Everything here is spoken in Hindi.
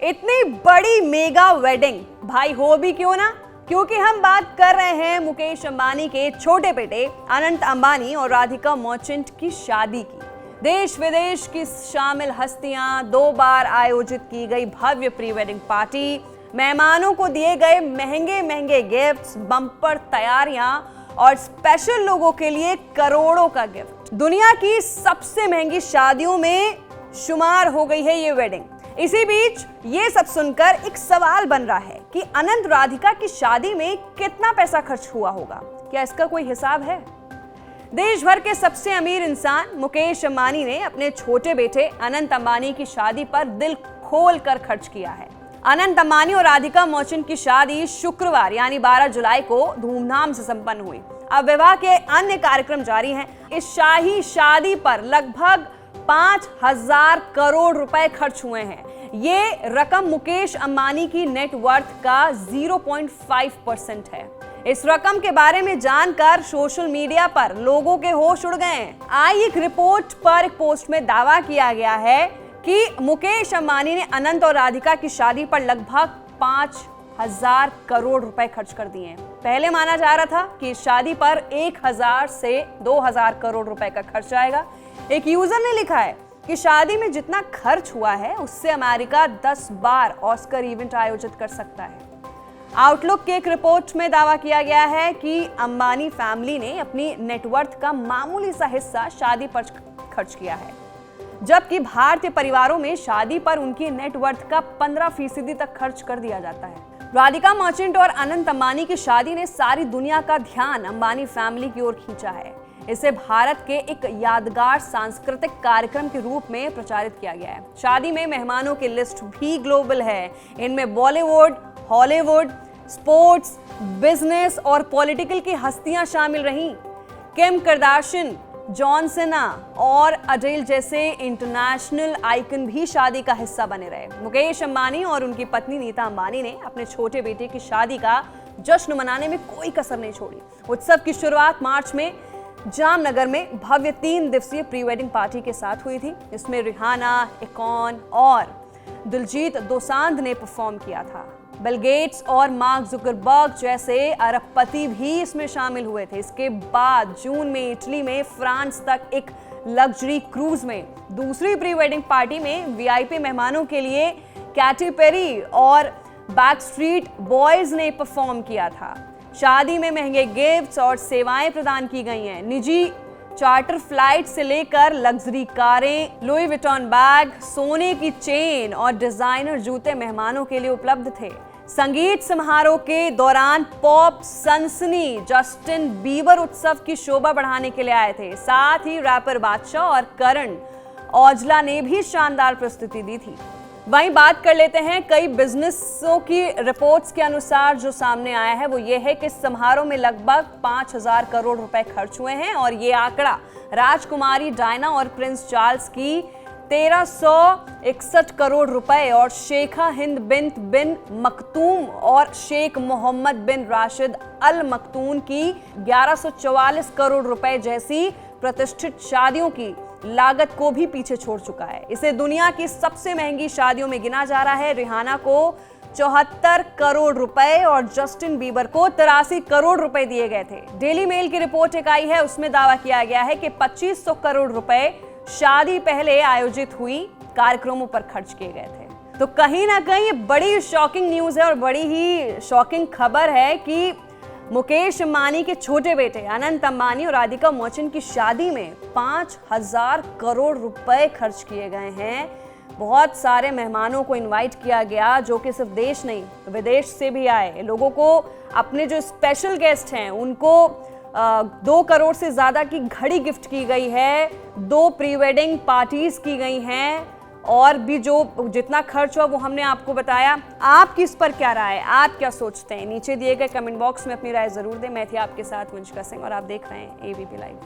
इतनी बड़ी मेगा वेडिंग भाई हो भी क्यों ना, क्योंकि हम बात कर रहे हैं मुकेश अंबानी के छोटे बेटे अनंत अंबानी और राधिका मर्चेंट की शादी की। देश विदेश की शामिल हस्तियां, 2 बार आयोजित की गई भव्य प्री वेडिंग पार्टी, मेहमानों को दिए गए महंगे महंगे गिफ्ट्स, बम्पर तैयारियां और स्पेशल लोगों के लिए करोड़ों का गिफ्ट। दुनिया की सबसे महंगी शादियों में शुमार हो गई है ये वेडिंग। इसी बीच ये सब सुनकर एक सवाल बन रहा है कि अनंत राधिका की शादी में कितना पैसा खर्च हुआ होगा। क्या इसका कोई हिसाब है? देश भर के सबसे अमीर इंसान मुकेश अंबानी ने अपने छोटे बेटे अनंत अंबानी की शादी पर दिल खोल कर खर्च किया है। अनंत अंबानी और राधिका मर्चेंट की शादी शुक्रवार यानी 12 जुलाई को धूमधाम से संपन्न हुई। अब विवाह के अन्य कार्यक्रम जारी हैं। इस शाही शादी पर लगभग 5,000 करोड़ रुपए खर्च हुए हैं। ये रकम मुकेश अंबानी की नेटवर्थ का 0.5% है। इस रकम के बारे में जानकर सोशल मीडिया पर लोगों के होश उड़ गए हैं। आई एक रिपोर्ट पर एक पोस्ट में दावा किया गया है कि मुकेश अंबानी ने अनंत और राधिका की शादी पर लगभग 5,000 करोड़ रुपए खर्च कर दिए हैं। पहले माना जा रहा था कि शादी पर 1,000 से 2,000 करोड़ रुपए का खर्च आएगा। एक यूजर ने लिखा है कि शादी में जितना खर्च हुआ है उससे अमेरिका 10 बार ऑस्कर इवेंट आयोजित कर सकता है। आउटलुक की एक रिपोर्ट में दावा किया गया है कि अंबानी फैमिली ने अपनी नेटवर्थ का मामूली सा हिस्सा शादी पर खर्च किया है, जबकि भारतीय परिवारों में शादी पर उनकी नेटवर्थ का 15% तक खर्च कर दिया जाता है। राधिका मर्चेंट और अनंत अंबानी की शादी ने सारी दुनिया का ध्यान अंबानी फैमिली की ओर खींचा है। इसे भारत के एक यादगार सांस्कृतिक कार्यक्रम के रूप में प्रचारित किया गया है। शादी में मेहमानों की लिस्ट भी ग्लोबल है। इनमें बॉलीवुड, हॉलीवुड, स्पोर्ट्स, बिजनेस और पॉलिटिकल की हस्तियां शामिल रहीं। किम कार्दाशियन, जॉन सेना और अडेल जैसे इंटरनेशनल आइकन भी शादी का हिस्सा बने रहे। मुकेश अंबानी और उनकी पत्नी नीता अंबानी ने अपने छोटे बेटे की शादी का जश्न मनाने में कोई कसर नहीं छोड़ी। उत्सव की शुरुआत मार्च में जामनगर में भव्य 3 दिवसीय प्री वेडिंग पार्टी के साथ हुई थी। इसमें रिहाना, एकॉन और दिलजीत दोसांझ ने परफॉर्म किया था। बिल गेट्स और मार्क जुकरबर्ग जैसे अरबपति भी इसमें शामिल हुए थे। इसके बाद जून में इटली में फ्रांस तक एक लग्जरी क्रूज में दूसरी प्री वेडिंग पार्टी में वीआईपी मेहमानों के लिए कैटी पेरी और बैकस्ट्रीट बॉयज ने परफॉर्म किया था। शादी में महंगे गिफ्ट्स और सेवाएं प्रदान की गई हैं। निजी चार्टर फ्लाइट से लेकर लग्जरी कारें, लुई विटॉन बैग, सोने की चेन और डिजाइनर जूते मेहमानों के लिए उपलब्ध थे। संगीत समारोह के दौरान पॉप सनसनी जस्टिन बीबर उत्सव की शोभा बढ़ाने के लिए आए थे। साथ ही रैपर बादशाह और करण औजला ने भी शानदार प्रस्तुति दी थी। वहीं बात कर लेते हैं कई बिजनेसों की रिपोर्ट्स के अनुसार जो सामने आया है वो ये है कि समारोह में लगभग 5,000 करोड़ रुपए खर्च हुए हैं और ये आंकड़ा राजकुमारी डायना और प्रिंस चार्ल्स की 1,361 करोड़ रुपए और शेखा हिंद बिन मखतूम और शेख मोहम्मद बिन राशिद अल मखतूम की 1144 करोड़ रुपए जैसी प्रतिष्ठित शादियों की लागत को भी पीछे छोड़ चुका है। इसे दुनिया की सबसे महंगी शादियों में गिना जा रहा है। रिहाना को 74 करोड़ रुपए और जस्टिन बीबर को 83 करोड़ रुपए दिए गए थे। डेली मेल की रिपोर्ट एक आई है, उसमें दावा किया गया है कि 2,500 करोड़ रुपए शादी पहले आयोजित हुई कार्यक्रमों पर खर्च किए गए थे। तो कहीं ना कहीं बड़ी शॉकिंग न्यूज है और बड़ी ही शॉकिंग खबर है कि मुकेश अंबानी के छोटे बेटे अनंत अंबानी और राधिका मर्चेंट की शादी में 5,000 करोड़ रुपए खर्च किए गए हैं। बहुत सारे मेहमानों को इनवाइट किया गया जो कि सिर्फ देश नहीं विदेश से भी आए। लोगों को अपने जो स्पेशल गेस्ट हैं उनको 2 करोड़ से ज्यादा की घड़ी गिफ्ट की गई है। 2 प्री वेडिंग पार्टीज की गई हैं और भी जो जितना खर्च हुआ वो हमने आपको बताया। आपकी इस पर क्या राय है? आप क्या सोचते हैं? नीचे दिए गए कमेंट बॉक्स में अपनी राय जरूर दें। मैं थी आपके साथ वंशिका सिंह और आप देख रहे हैं ABP लाइव।